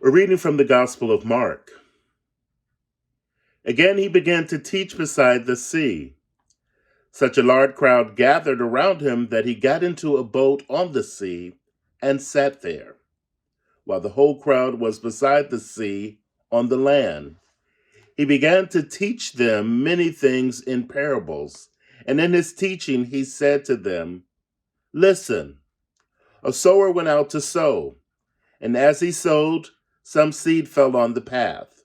A reading from the Gospel of Mark. Again, he began to teach beside the sea. Such a large crowd gathered around him that he got into a boat on the sea and sat there, while the whole crowd was beside the sea on the land. He began to teach them many things in parables, and in his teaching he said to them, "Listen, a sower went out to sow, and as he sowed, some seed fell on the path,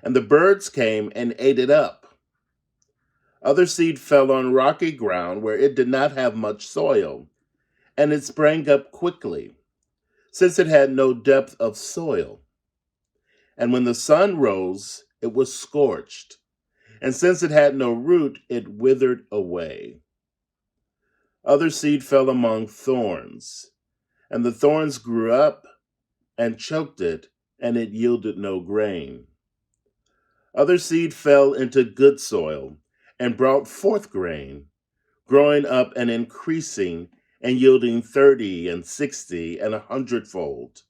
and the birds came and ate it up. Other seed fell on rocky ground where it did not have much soil, and it sprang up quickly, since it had no depth of soil. And when the sun rose, it was scorched, and since it had no root, it withered away. Other seed fell among thorns, and the thorns grew up and choked it, and it yielded no grain. Other seed fell into good soil and brought forth grain, growing up and increasing and yielding 30 and 60 and 100-fold.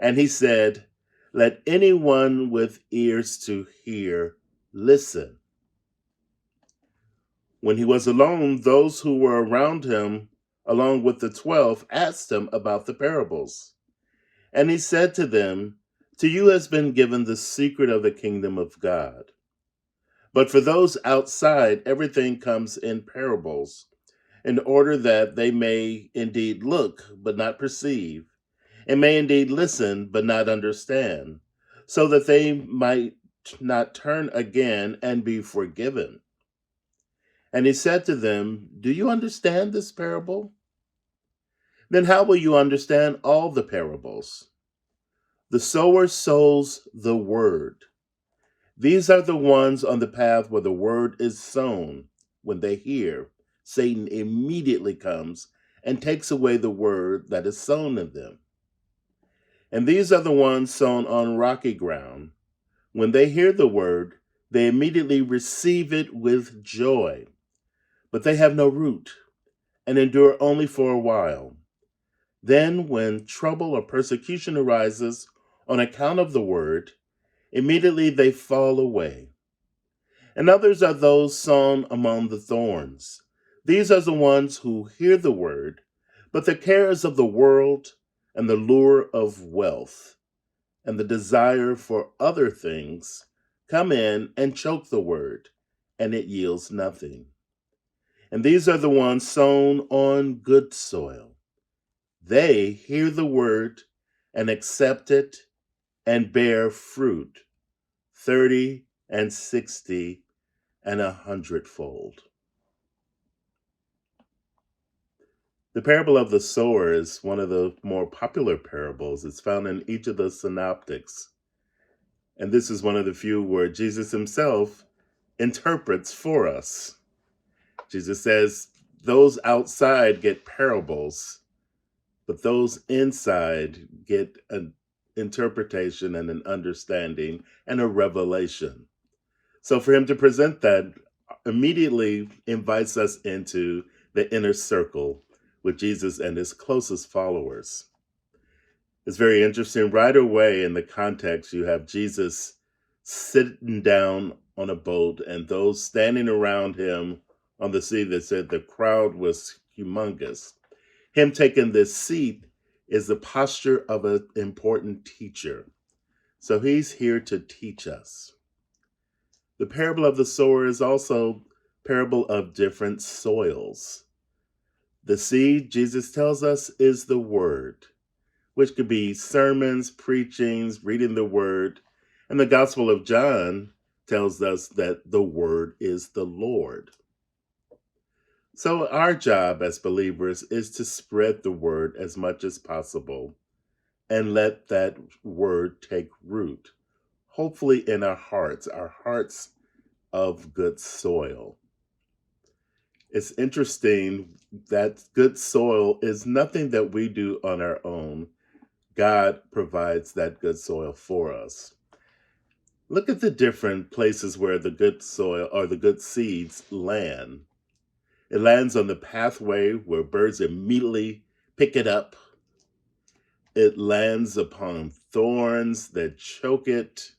And he said, Let anyone with ears to hear listen." When he was alone, those who were around him, along with the 12, asked him about the parables. And he said to them, "To you has been given the secret of the kingdom of God. But for those outside, everything comes in parables, in order that they may indeed look, but not perceive, and may indeed listen, but not understand, so that they might not turn again and be forgiven." And he said to them, "Do you understand this parable? Then how will you understand all the parables? The sower sows the word. These are the ones on the path where the word is sown. When they hear, Satan immediately comes and takes away the word that is sown in them. And these are the ones sown on rocky ground. When they hear the word, they immediately receive it with joy. But they have no root and endure only for a while. Then, when trouble or persecution arises on account of the word, immediately they fall away. And others are those sown among the thorns. These are the ones who hear the word, but the cares of the world and the lure of wealth and the desire for other things come in and choke the word, and it yields nothing. And these are the ones sown on good soil. They hear the word and accept it and bear fruit, 30 and 60 and 100-fold. The parable of the sower is one of the more popular parables. It's found in each of the synoptics. And this is one of the few where Jesus himself interprets for us. Jesus says, those outside get parables, but those inside get an interpretation and an understanding and a revelation. So for him to present that immediately invites us into the inner circle with Jesus and his closest followers. It's very interesting. Right away in the context, you have Jesus sitting down on a boat and those standing around him on the sea that said the crowd was humongous. Him taking this seat is the posture of an important teacher. So he's here to teach us. The parable of the sower is also parable of different soils. The seed, Jesus tells us, is the word, which could be sermons, preachings, reading the word. And the Gospel of John tells us that the word is the Lord. So our job as believers is to spread the word as much as possible and let that word take root, hopefully in our hearts of good soil. It's interesting that good soil is nothing that we do on our own. God provides that good soil for us. Look at the different places where the good soil or the good seeds land. It lands on the pathway where birds immediately pick it up. It lands upon thorns that choke it,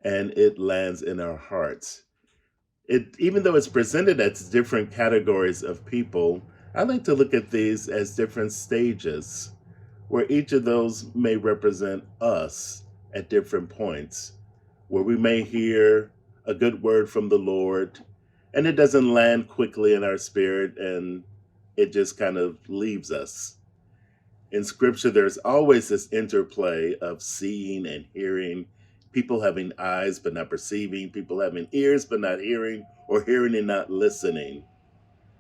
and it lands in our hearts. Even though it's presented as different categories of people, I like to look at these as different stages where each of those may represent us at different points, where we may hear a good word from the Lord and it doesn't land quickly in our spirit and it just kind of leaves us. In scripture, there's always this interplay of seeing and hearing, people having eyes but not perceiving, people having ears but not hearing, or hearing and not listening.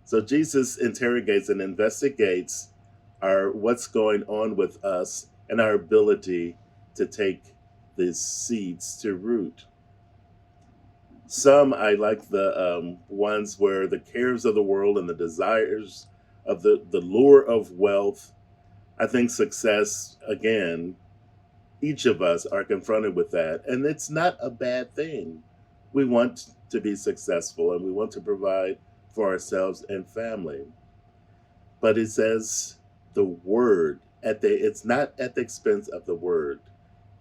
So Jesus interrogates and investigates our what's going on with us and our ability to take these seeds to root. Some I like the ones where the cares of the world and the desires of the lure of wealth. I think success, again, each of us are confronted with that, and it's not a bad thing. We want to be successful and we want to provide for ourselves and family. But it says the word it's not at the expense of the word.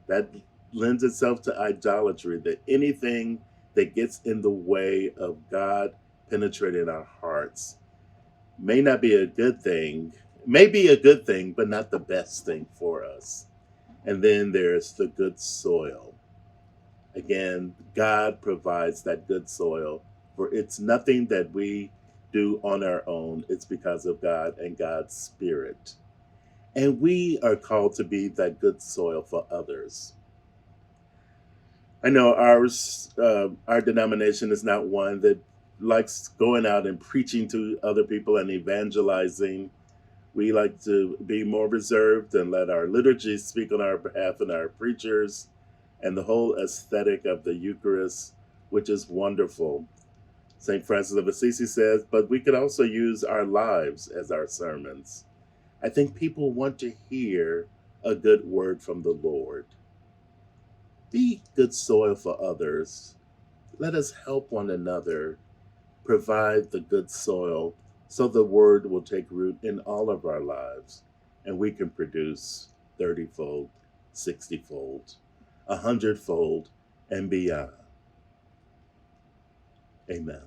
That lends itself to idolatry, that anything that gets in the way of God penetrating our hearts may not be a good thing, may be a good thing, but not the best thing for us. And then there's the good soil. Again, God provides that good soil, for it's nothing that we do on our own. It's because of God and God's Spirit. And we are called to be that good soil for others. I know our denomination is not one that likes going out and preaching to other people and evangelizing. We like to be more reserved and let our liturgy speak on our behalf and our preachers and the whole aesthetic of the Eucharist, which is wonderful. St. Francis of Assisi says, but we could also use our lives as our sermons. I think people want to hear a good word from the Lord. Be good soil for others. Let us help one another provide the good soil so the word will take root in all of our lives and we can produce 30-fold, 60-fold, 100-fold, and beyond. Amen.